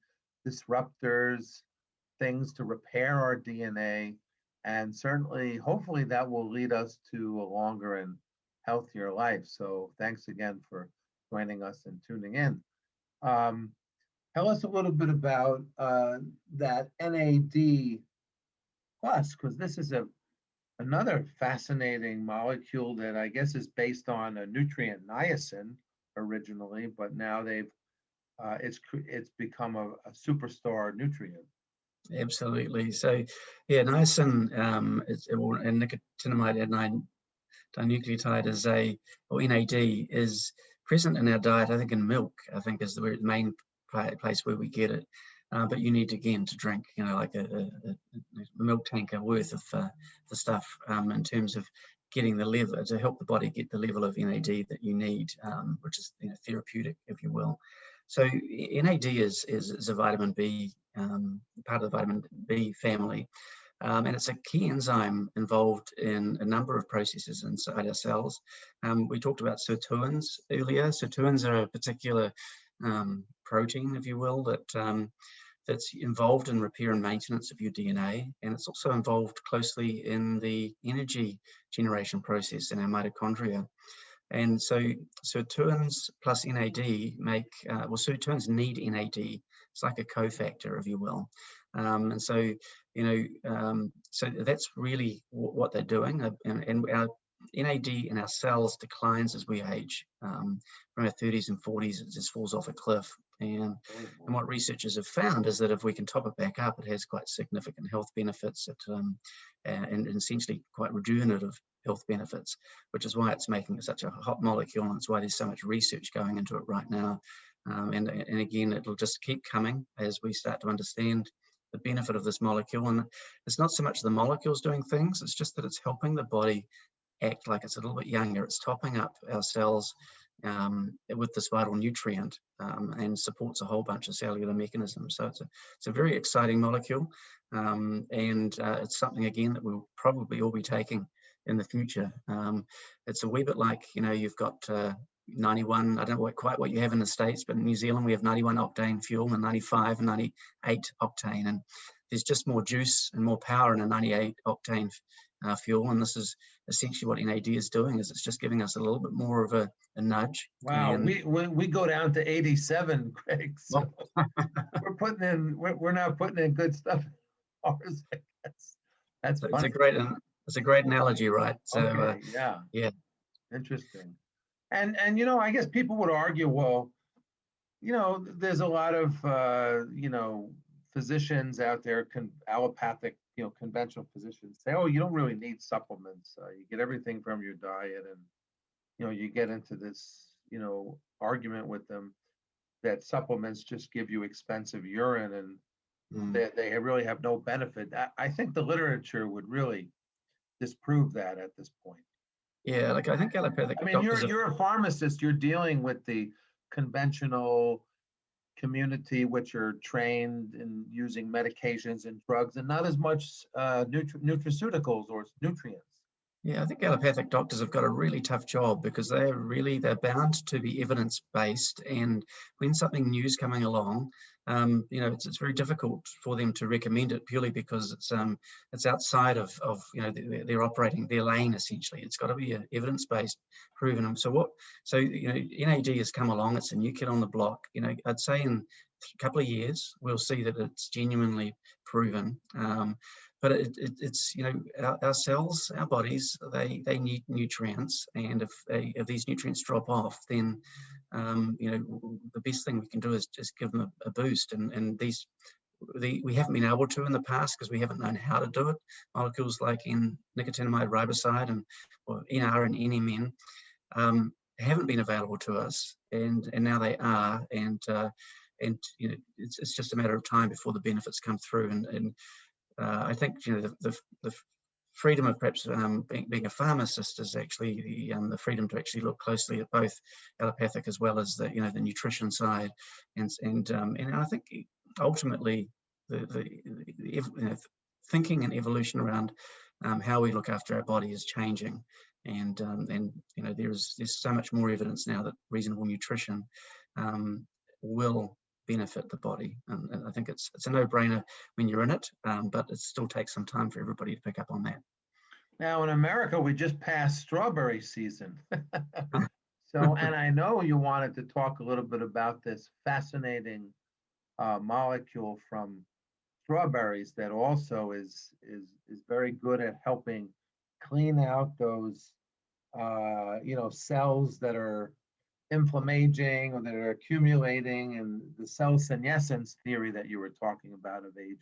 disruptors, things to repair our DNA. And certainly, hopefully, that will lead us to a longer and healthier life. So thanks again for joining us and tuning in. Tell us a little bit about that NAD plus, because this is another fascinating molecule that I guess is based on a nutrient niacin originally, but now it's become a superstar nutrient. Absolutely. So yeah, niacin and nicotinamide adenine dinucleotide NAD is present in our diet. I think in milk, is the main place where we get it. But you need, again, to drink, like a milk tanker worth of the stuff in terms of getting the level, to help the body get the level of NAD that you need, which is therapeutic, if you will. So NAD is a vitamin B, part of the vitamin B family. And it's a key enzyme involved in a number of processes inside our cells. We talked about sirtuins earlier. Sirtuins are a particular protein, if you will, that's involved in repair and maintenance of your DNA, and it's also involved closely in the energy generation process in our mitochondria. And so sirtuins plus NAD sirtuins need NAD. It's like a cofactor, if you will. And so So that's really what they're doing, and our NAD in our cells declines as we age. From our 30s and 40s, it just falls off a cliff. And what researchers have found is that if we can top it back up, it has quite significant health benefits and essentially quite rejuvenative health benefits, which is why it's making it such a hot molecule, and it's why there's so much research going into it right now. And again, it'll just keep coming as we start to understand the benefit of this molecule. And it's not so much the molecules doing things, it's just that it's helping the body act like it's a little bit younger. It's topping up our cells with this vital nutrient and supports a whole bunch of cellular mechanisms. So it's a very exciting molecule, and it's something, again, that we'll probably all be taking in the future. It's a wee bit like, you've got 91, I don't know quite what you have in the States, but in New Zealand we have 91 octane fuel and 95 and 98 octane, and there's just more juice and more power in a 98 octane fuel, and this is essentially what NAD is doing, is it's just giving us a little bit more of a nudge. Wow, and we go down to 87, Craig, so we're not putting in good stuff in ours, I guess. That's funny. It's a great analogy, right? So okay, yeah, interesting. And I guess people would argue, well, there's a lot of physicians out there, allopathic, conventional physicians say, oh, you don't really need supplements. You get everything from your diet, and you get into this argument with them that supplements just give you expensive urine, and they really have no benefit. I think the literature would really disprove that at this point. Yeah, like I think allopathic. I mean, you're a pharmacist. You're dealing with the conventional community, which are trained in using medications and drugs, and not as much nutraceuticals or nutrients. Yeah, I think allopathic doctors have got a really tough job because they're bound to be evidence-based, and when something new is coming along, it's very difficult for them to recommend it purely because it's outside of they're operating their lane essentially. It's got to be evidence-based, proven. So NAD has come along. It's a new kid on the block. I'd say in a couple of years we'll see that it's genuinely proven. But it's our cells, our bodies, they need nutrients, and if these nutrients drop off, then the best thing we can do is just give them a boost. And we haven't been able to in the past because we haven't known how to do it. Molecules like nicotinamide riboside or NR and NMN haven't been available to us, and now they are, and it's just a matter of time before the benefits come through. And I think the freedom of perhaps being a pharmacist is actually the freedom to actually look closely at both allopathic as well as the nutrition side, and I think ultimately the thinking and evolution around how we look after our body is changing, and there's so much more evidence now that reasonable nutrition will benefit the body, and I think it's a no-brainer when you're in it, but it still takes some time for everybody to pick up on that. Now in America, we just passed strawberry season. So, and I know you wanted to talk a little bit about this fascinating molecule from strawberries that also is very good at helping clean out those cells that are inflammaging or that are accumulating, and the cell senescence theory that you were talking about of aging.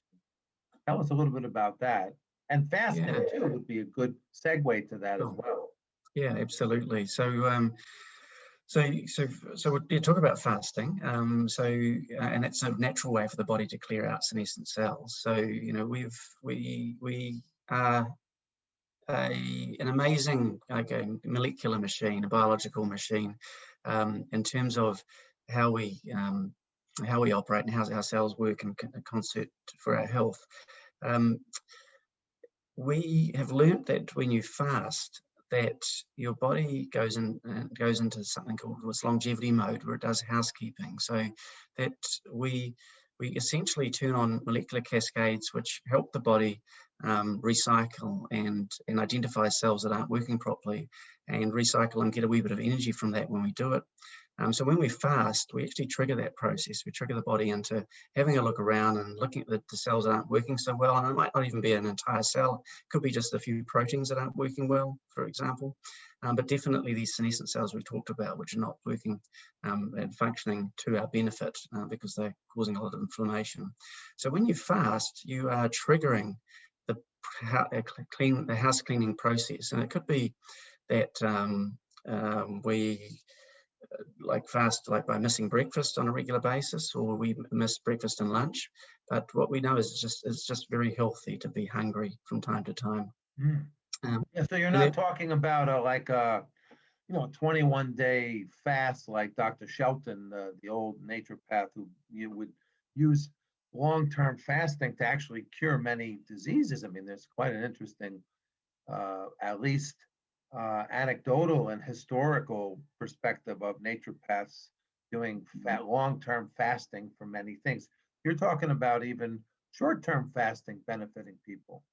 Tell us a little bit about that. And fasting too would be a good segue to that as well. Yeah, absolutely. So we talk about fasting. And it's a natural way for the body to clear out senescent cells. So we are an amazing molecular machine, a biological machine, in terms of how we operate and how our cells work in concert for our health. We have learnt that when you fast, that your body goes into something called this longevity mode, where it does housekeeping. So that we essentially turn on molecular cascades which help the body recycle and identify cells that aren't working properly, and recycle and get a wee bit of energy from that when we do it. So when we fast, we actually trigger that process. We trigger the body into having a look around and looking at the cells that aren't working so well. And it might not even be an entire cell. It could be just a few proteins that aren't working well, for example. But definitely these senescent cells we talked about, which are not working and functioning to our benefit because they're causing a lot of inflammation. So when you fast, you are triggering the house cleaning process. And it could be that we fast by missing breakfast on a regular basis, or we miss breakfast and lunch. But what we know is it's just very healthy to be hungry from time to time. Yeah, so you're not talking about a 21-day fast like Dr. Shelton, the old naturopath, who you would use long-term fasting to actually cure many diseases. I mean, there's quite an interesting, at least anecdotal and historical perspective of naturopaths doing long-term fasting for many things. You're talking about even short-term fasting benefiting people.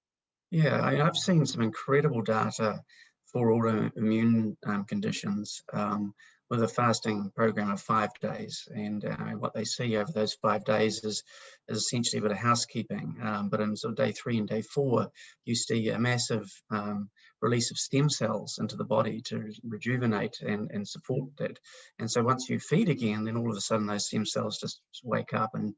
Yeah, I've seen some incredible data for autoimmune conditions with a fasting program of 5 days. And what they see over those 5 days is essentially a bit of housekeeping. But in sort of day 3 and day 4, you see a massive release of stem cells into the body to rejuvenate and support that. And so once you feed again, then all of a sudden those stem cells just wake up and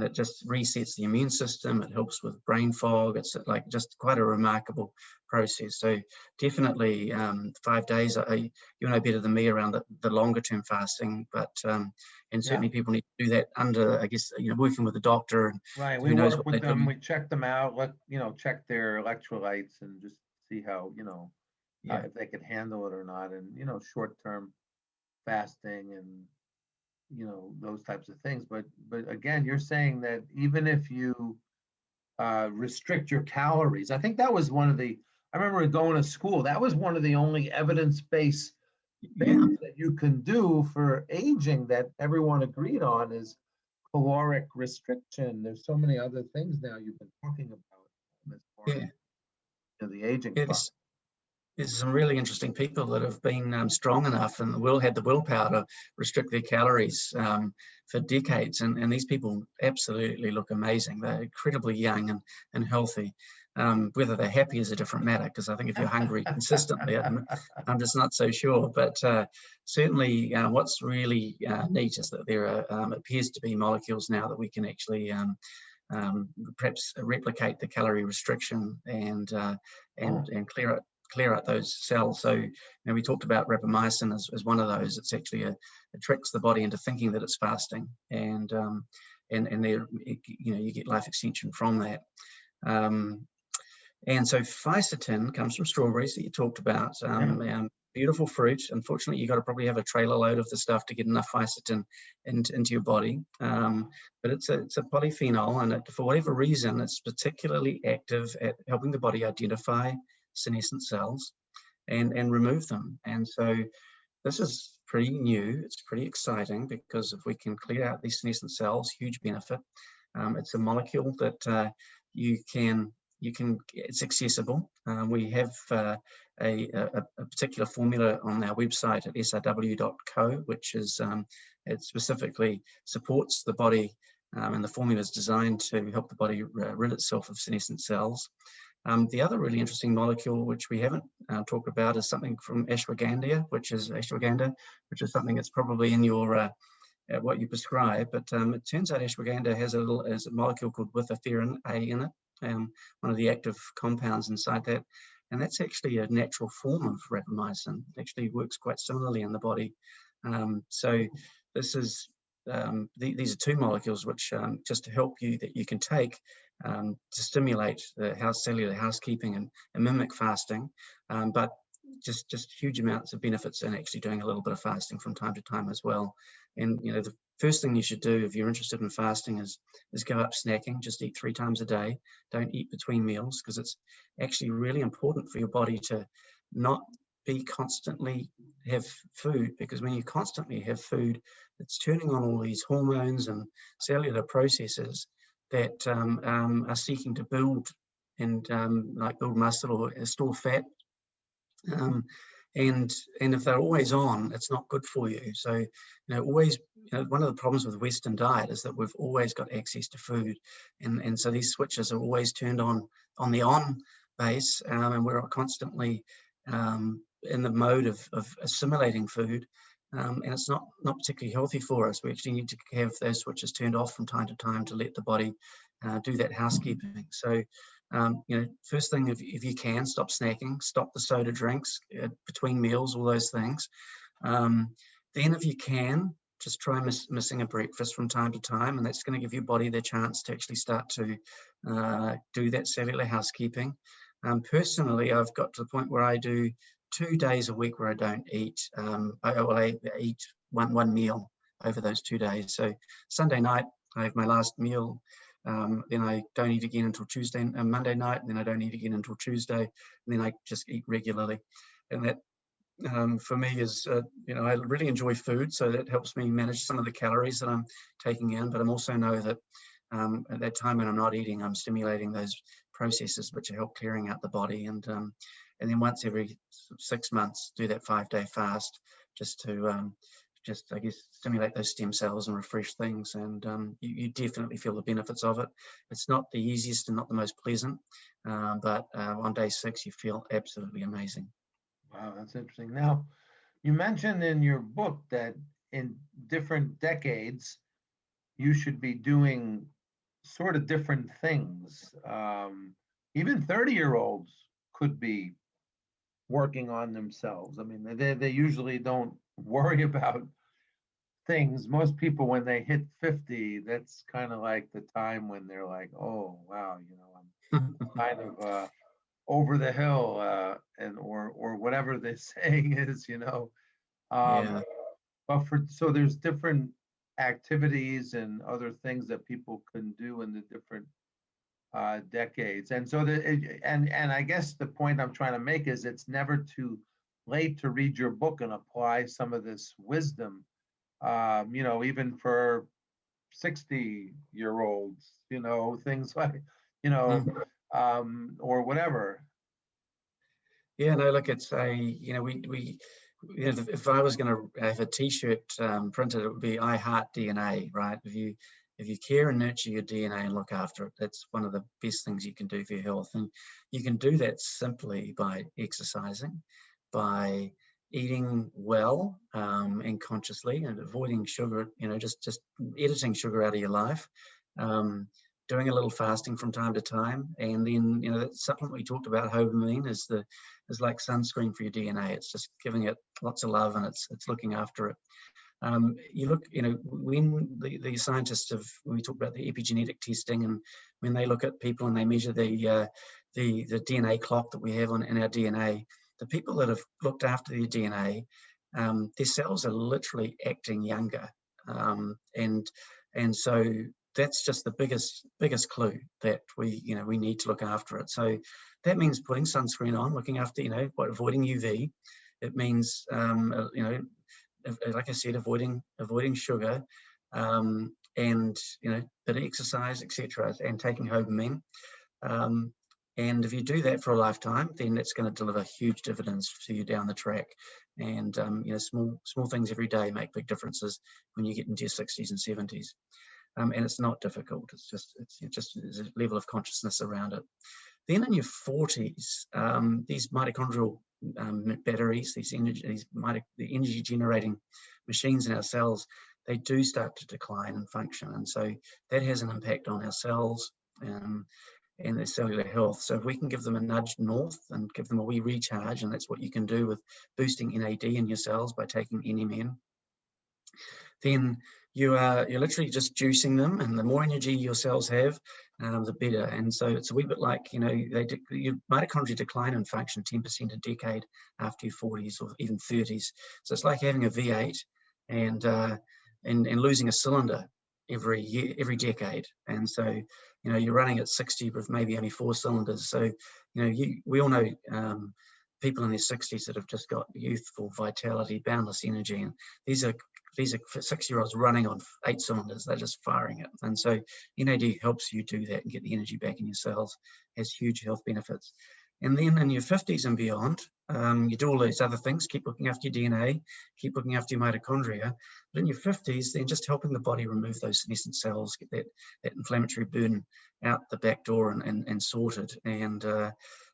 it just resets the immune system. It helps with brain fog. It's like just quite a remarkable process. So definitely 5 days, you know better than me around the longer term fasting, but and certainly people need to do that under, I guess, working with a doctor. And right, we work with them, we check them out, check their electrolytes and just see how, if they could handle it or not. And, short-term fasting and, those types of things. But again, you're saying that even if you restrict your calories, I think that was I remember going to school, that was one of the only evidence-based things that you can do for aging that everyone agreed on is caloric restriction. There's so many other things now you've been talking about as far as the aging process. There's some really interesting people that have been strong enough and had the willpower to restrict their calories for decades. And these people absolutely look amazing. They're incredibly young and healthy. Whether they're happy is a different matter, because I think if you're hungry consistently, I'm just not so sure. But certainly what's really neat is that there appears to be molecules now that we can actually perhaps replicate the calorie restriction and clear out those cells. So we talked about rapamycin as one of those. It's actually it tricks the body into thinking that it's fasting, and there you get life extension from that. And so fisetin comes from strawberries that you talked about. Beautiful fruit. Unfortunately, you got to probably have a trailer load of the stuff to get enough fisetin into your body. But it's a polyphenol, and for whatever reason, it's particularly active at helping the body identify senescent cells and remove them. And so this is pretty new. It's pretty exciting, because if we can clear out these senescent cells, huge benefit. It's a molecule that it's accessible. We have a particular formula on our website at srw.co, which is it specifically supports the body, and the formula is designed to help the body rid itself of senescent cells. The other really interesting molecule, which we haven't talked about, is something from ashwagandha, which is something that's probably in your what you prescribe. But it turns out ashwagandha has a molecule called withaferin A in it, one of the active compounds inside that. And that's actually a natural form of rapamycin. It actually works quite similarly in the body. So this is these are two molecules which just to help you that you can take to stimulate the cellular housekeeping and mimic fasting, but just huge amounts of benefits in actually doing a little bit of fasting from time to time as well. And the first thing you should do if you're interested in fasting is go up snacking. Just eat 3 times a day. Don't eat between meals, because it's actually really important for your body to not be constantly have food, because when you constantly have food, it's turning on all these hormones and cellular processes that are seeking to build and build muscle or store fat. and if they're always on, it's not good for you. So, always, one of the problems with Western diet is that we've always got access to food, and so these switches are always turned on the on base, and we're constantly in the mode of assimilating food, and it's not particularly healthy for us. We actually need to have those switches turned off from time to time to let the body do that housekeeping. So, first thing, if you can, stop snacking, stop the soda drinks between meals, all those things. Then if you can, just try missing a breakfast from time to time, and that's going to give your body the chance to actually start to do that cellular housekeeping. Personally, I've got to the point where I do 2 days a week where I don't eat. I eat one meal over those 2 days. So Sunday night, I have my last meal. Then I don't eat again until Monday night, and then I don't eat again until Tuesday, and then I just eat regularly. And that, for me, is, I really enjoy food, so that helps me manage some of the calories that I'm taking in, but I also know that at that time when I'm not eating, I'm stimulating those processes which help clearing out the body. And then once every 6 months, do that 5-day fast, just to I guess, stimulate those stem cells and refresh things. And you definitely feel the benefits of it. It's not the easiest and not the most pleasant, but on day 6, you feel absolutely amazing. Wow, that's interesting. Now, you mentioned in your book that in different decades, you should be doing sort of different things. Even 30-year-olds could be working on themselves. I mean, they usually don't worry about things. Most people, when they hit 50, that's kind of like the time when they're like, oh, wow, I'm kind of over the hill, and or whatever the saying is, Yeah. But so there's different activities and other things that people can do in the different decades. And so and I guess the point I'm trying to make is it's never too late to read your book and apply some of this wisdom, even for 60-year-olds, things like, or whatever. Yeah, no, look, it's if I was going to have a T-shirt printed, it would be "I heart DNA," right? If you care and nurture your DNA and look after it, that's one of the best things you can do for your health. And you can do that simply by exercising, by eating well and consciously, and avoiding sugar. Just editing sugar out of your life. Doing a little fasting from time to time, and then that supplement we talked about, hobamine, is like sunscreen for your DNA. It's just giving it lots of love, and it's looking after it. You look, when the scientists when we talk about the epigenetic testing, and when they look at people and they measure the DNA clock that we have in our DNA, the people that have looked after their DNA, their cells are literally acting younger, and so that's just the biggest clue that we need to look after it. So that means putting sunscreen on, looking after, avoiding UV. It means, like I said, avoiding sugar, and bit of exercise, etc., and taking hobamine. And if you do that for a lifetime, then that's going to deliver huge dividends to you down the track. And small things every day make big differences when you get into your 60s and 70s. And it's not difficult. It's just there's a level of consciousness around it. Then in your 40s, these mitochondrial batteries, the energy generating machines in our cells, they do start to decline in function, and so that has an impact on our cells and their cellular health. So if we can give them a nudge north and give them a wee recharge, and that's what you can do with boosting NAD in your cells by taking NMN, then you're literally just juicing them, and the more energy your cells have, the better. And so it's a wee bit like, your mitochondria decline in function 10% a decade after your 40s or even 30s. So it's like having a V8 and losing a cylinder every year, every decade. And so you're running at 60 with maybe only 4 cylinders. So we all know people in their 60s that have just got youthful vitality, boundless energy, and these are 60-year-olds running on 8 cylinders. They're just firing it. And so NAD helps you do that and get the energy back in your cells. Has huge health benefits. And then in your 50s and beyond, you do all those other things, keep looking after your DNA, keep looking after your mitochondria. But in your 50s, then just helping the body remove those senescent cells, get that inflammatory burden out the back door and sorted. And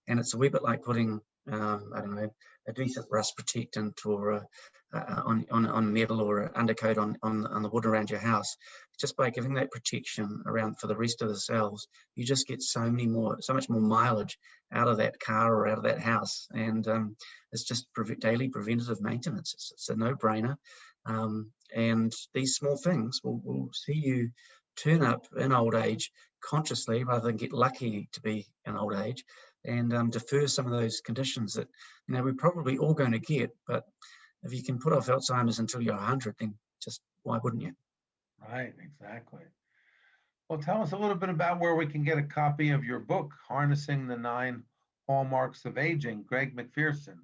it's a wee bit like putting, I don't know, a decent rust protectant or on metal or an undercoat on the wood around your house. Just by giving that protection around for the rest of the cells, you just get so much more mileage out of that car or out of that house. And it's just daily preventative maintenance. It's a no-brainer. And these small things will see you turn up in old age consciously rather than get lucky to be in old age, and defer some of those conditions that we're probably all going to get. But if you can put off Alzheimer's until you're 100, then just why wouldn't you? Right, exactly. Well, tell us a little bit about where we can get a copy of your book, Harnessing the Nine Hallmarks of Aging, Greg Macpherson.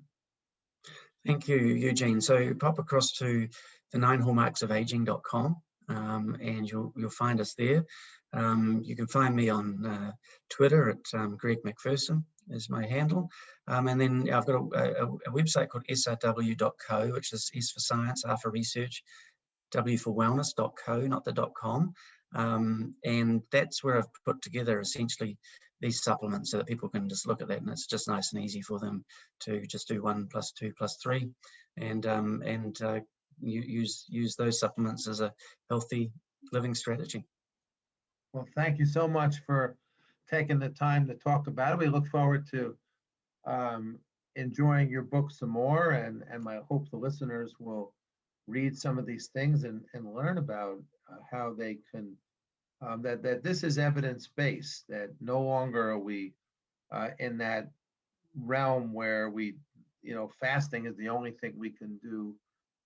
Thank you, Eugene. So pop across to the ninehallmarksofaging.com, and you'll find us there. You can find me on Twitter at Greg Macpherson is my handle. And then I've got a website called SRW.co, which is S for science, R for research, W for wellness.co, not the .com. And that's where I've put together essentially these supplements so that people can just look at that, and it's just nice and easy for them to just do 1 + 2 + 3 and use those supplements as a healthy living strategy. Well, thank you so much for taking the time to talk about it. We look forward to enjoying your book some more, and I hope the listeners will read some of these things and learn about how they can, that this is evidence-based, that no longer are we in that realm where fasting is the only thing we can do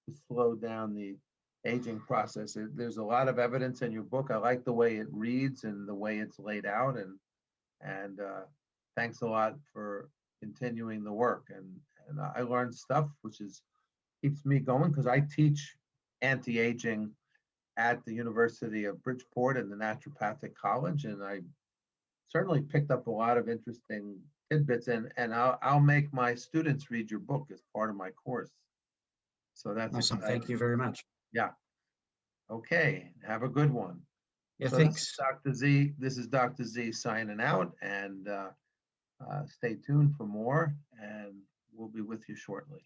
to slow down the aging process. There's a lot of evidence in your book. I like the way it reads and the way it's laid out, and thanks a lot for continuing the work. And I learned stuff which keeps me going, because I teach anti-aging at the University of Bridgeport and the Naturopathic College, and I certainly picked up a lot of interesting tidbits, and I'll make my students read your book as part of my course. So that's awesome. exciting. Thank you very much. Yeah. Okay. Have a good one. Yeah, so thanks. This is Dr. Z signing out, and stay tuned for more, and we'll be with you shortly.